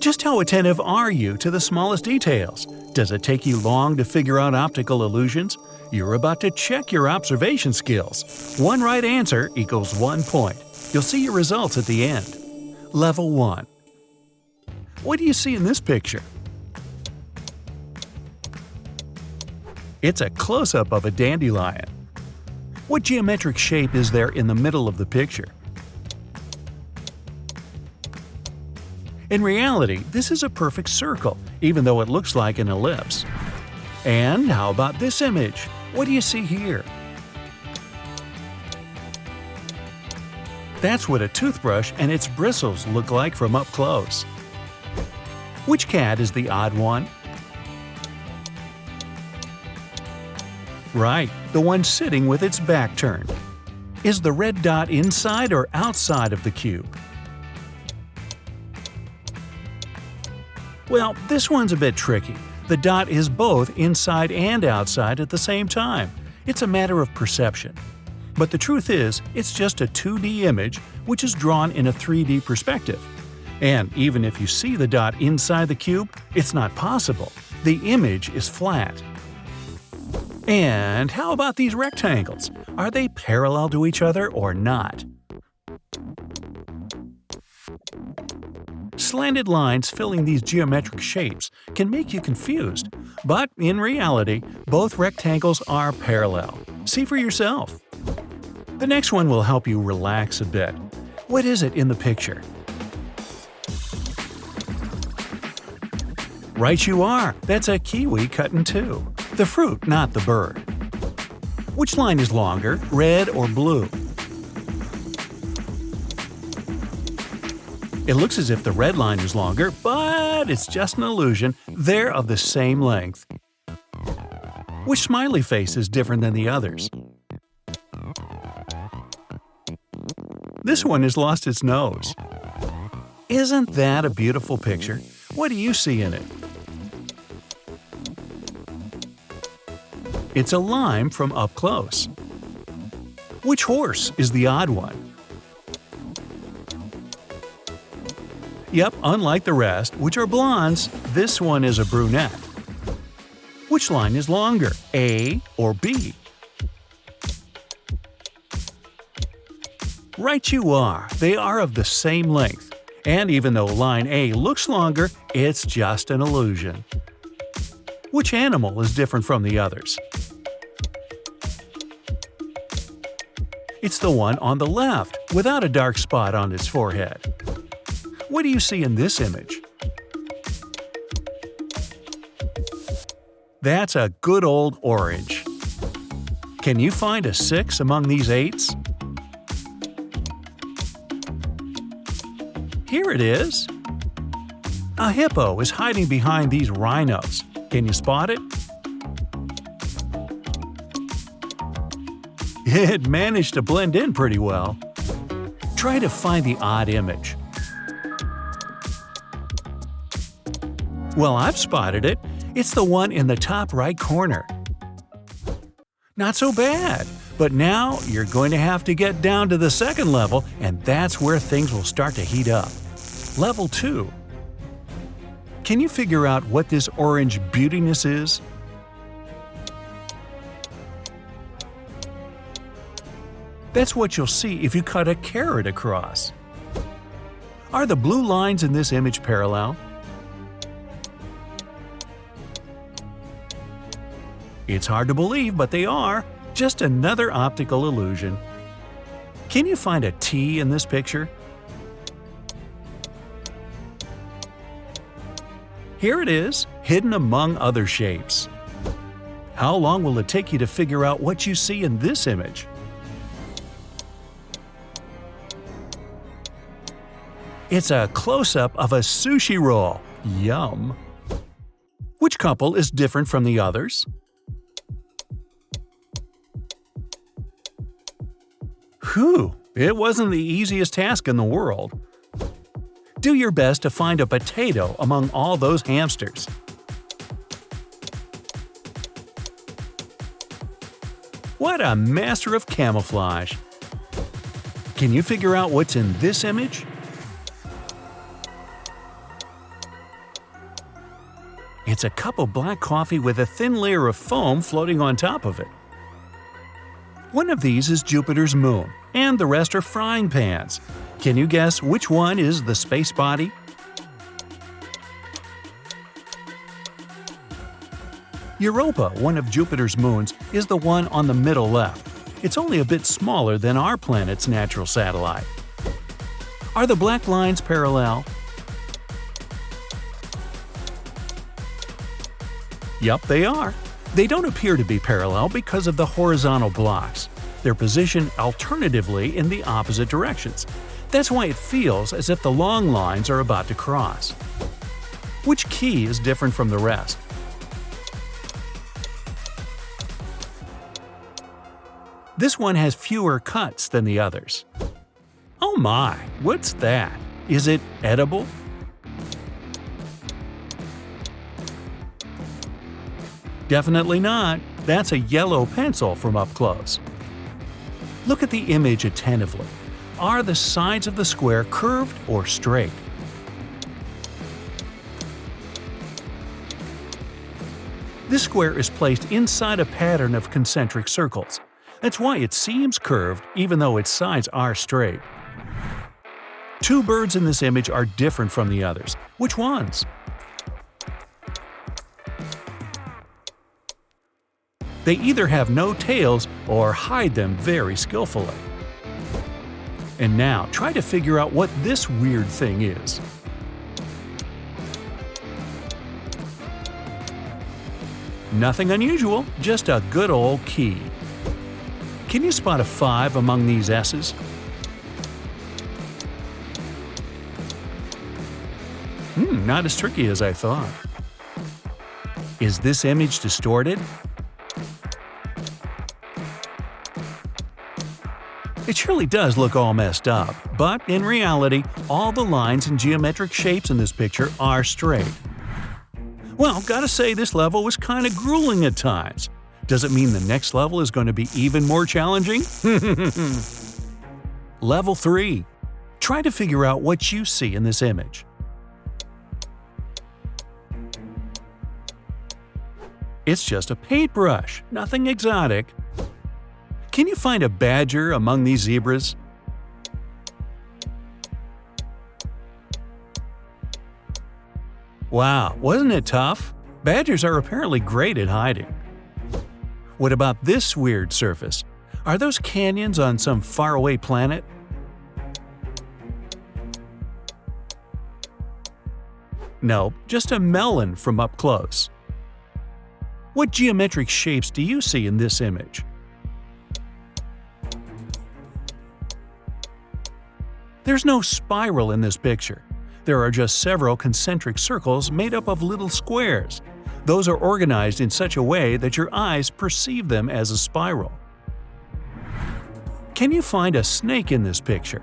Just how attentive are you to the smallest details? Does it take you long to figure out optical illusions? You're about to check your observation skills. One right answer equals 1 point. You'll see your results at the end. Level 1. What do you see in this picture? It's a close-up of a dandelion. What geometric shape is there in the middle of the picture? In reality, this is a perfect circle, even though it looks like an ellipse. And how about this image? What do you see here? That's what a toothbrush and its bristles look like from up close. Which cat is the odd one? Right, the one sitting with its back turned. Is the red dot inside or outside of the cube? Well, this one's a bit tricky. The dot is both inside and outside at the same time. It's a matter of perception. But the truth is, it's just a 2D image which is drawn in a 3D perspective. And even if you see the dot inside the cube, it's not possible. The image is flat. And how about these rectangles? Are they parallel to each other or not? Slanted lines filling these geometric shapes can make you confused, but in reality, both rectangles are parallel. See for yourself. The next one will help you relax a bit. What is it in the picture? Right you are! That's a kiwi cut in two. The fruit, not the bird. Which line is longer, red or blue? It looks as if the red line is longer, but it's just an illusion. They're of the same length. Which smiley face is different than the others? This one has lost its nose. Isn't that a beautiful picture? What do you see in it? It's a lime from up close. Which horse is the odd one? Yep, unlike the rest, which are blondes, this one is a brunette. Which line is longer, A or B? Right you are, they are of the same length. And even though line A looks longer, it's just an illusion. Which animal is different from the others? It's the one on the left, without a dark spot on its forehead. What do you see in this image? That's a good old orange. Can you find a 6 among these 8s? Here it is! A hippo is hiding behind these rhinos. Can you spot it? It managed to blend in pretty well. Try to find the odd image. Well, I've spotted it. It's the one in the top right corner. Not so bad, but now you're going to have to get down to the second level, and that's where things will start to heat up. Level 2. Can you figure out what this orange beautiness is? That's what you'll see if you cut a carrot across. Are the blue lines in this image parallel? It's hard to believe, but they are. Just another optical illusion. Can you find a T in this picture? Here it is, hidden among other shapes. How long will it take you to figure out what you see in this image? It's a close-up of a sushi roll. Yum! Which couple is different from the others? Whew! It wasn't the easiest task in the world. Do your best to find a potato among all those hamsters. What a master of camouflage! Can you figure out what's in this image? It's a cup of black coffee with a thin layer of foam floating on top of it. One of these is Jupiter's moon, and the rest are frying pans. Can you guess which one is the space body? Europa, one of Jupiter's moons, is the one on the middle left. It's only a bit smaller than our planet's natural satellite. Are the black lines parallel? Yup, they are. They don't appear to be parallel because of the horizontal blocks. They're positioned alternatively in the opposite directions. That's why it feels as if the long lines are about to cross. Which key is different from the rest? This one has fewer cuts than the others. Oh my, what's that? Is it edible? Definitely not. That's a yellow pencil from up close. Look at the image attentively. Are the sides of the square curved or straight? This square is placed inside a pattern of concentric circles. That's why it seems curved even though its sides are straight. Two birds in this image are different from the others. Which ones? They either have no tails or hide them very skillfully. And now try to figure out what this weird thing is. Nothing unusual, just a good old key. Can you spot a 5 among these S's? Not as tricky as I thought. Is this image distorted? It surely does look all messed up, but in reality, all the lines and geometric shapes in this picture are straight. Well, gotta say this level was kinda grueling at times. Does it mean the next level is going to be even more challenging? Level 3. Try to figure out what you see in this image. It's just a paintbrush, nothing exotic. Can you find a badger among these zebras? Wow, wasn't it tough? Badgers are apparently great at hiding. What about this weird surface? Are those canyons on some faraway planet? No, just a melon from up close. What geometric shapes do you see in this image? There's no spiral in this picture. There are just several concentric circles made up of little squares. Those are organized in such a way that your eyes perceive them as a spiral. Can you find a snake in this picture?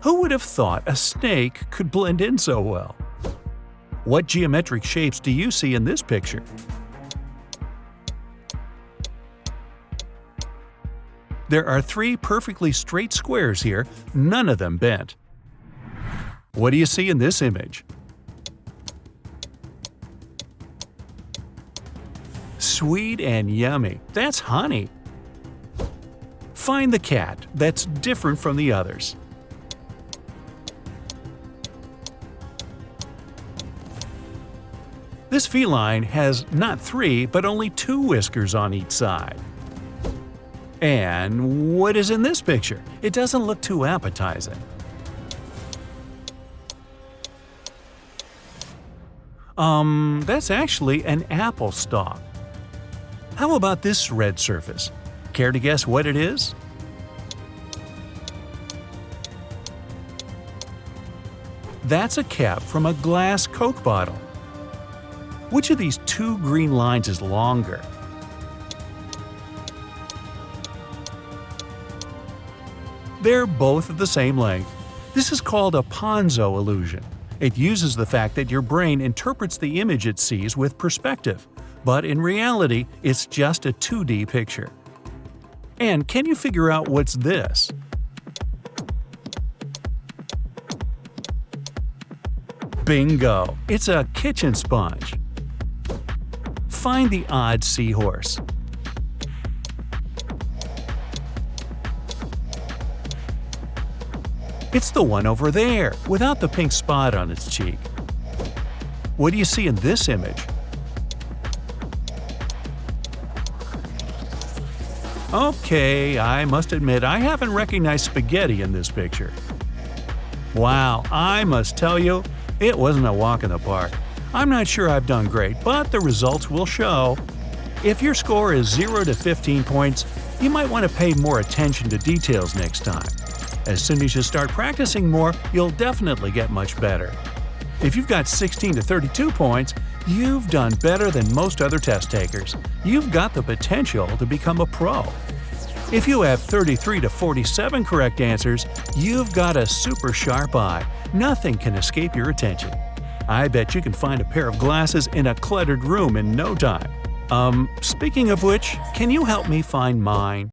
Who would have thought a snake could blend in so well? What geometric shapes do you see in this picture? There are 3 perfectly straight squares here, none of them bent. What do you see in this image? Sweet and yummy. That's honey. Find the cat that's different from the others. This feline has not 3, but only 2 whiskers on each side. And what is in this picture? It doesn't look too appetizing. That's actually an apple stalk. How about this red surface? Care to guess what it is? That's a cap from a glass Coke bottle. Which of these 2 green lines is longer? They're both of the same length. This is called a Ponzo illusion. It uses the fact that your brain interprets the image it sees with perspective, but in reality, it's just a 2D picture. And can you figure out what's this? Bingo! It's a kitchen sponge. Find the odd seahorse. It's the one over there, without the pink spot on its cheek. What do you see in this image? Okay, I must admit I haven't recognized spaghetti in this picture. Wow, I must tell you, it wasn't a walk in the park. I'm not sure I've done great, but the results will show. If your score is 0 to 15 points, you might want to pay more attention to details next time. As soon as you start practicing more, you'll definitely get much better. If you've got 16 to 32 points, you've done better than most other test takers. You've got the potential to become a pro. If you have 33 to 47 correct answers, you've got a super sharp eye. Nothing can escape your attention. I bet you can find a pair of glasses in a cluttered room in no time. Speaking of which, can you help me find mine?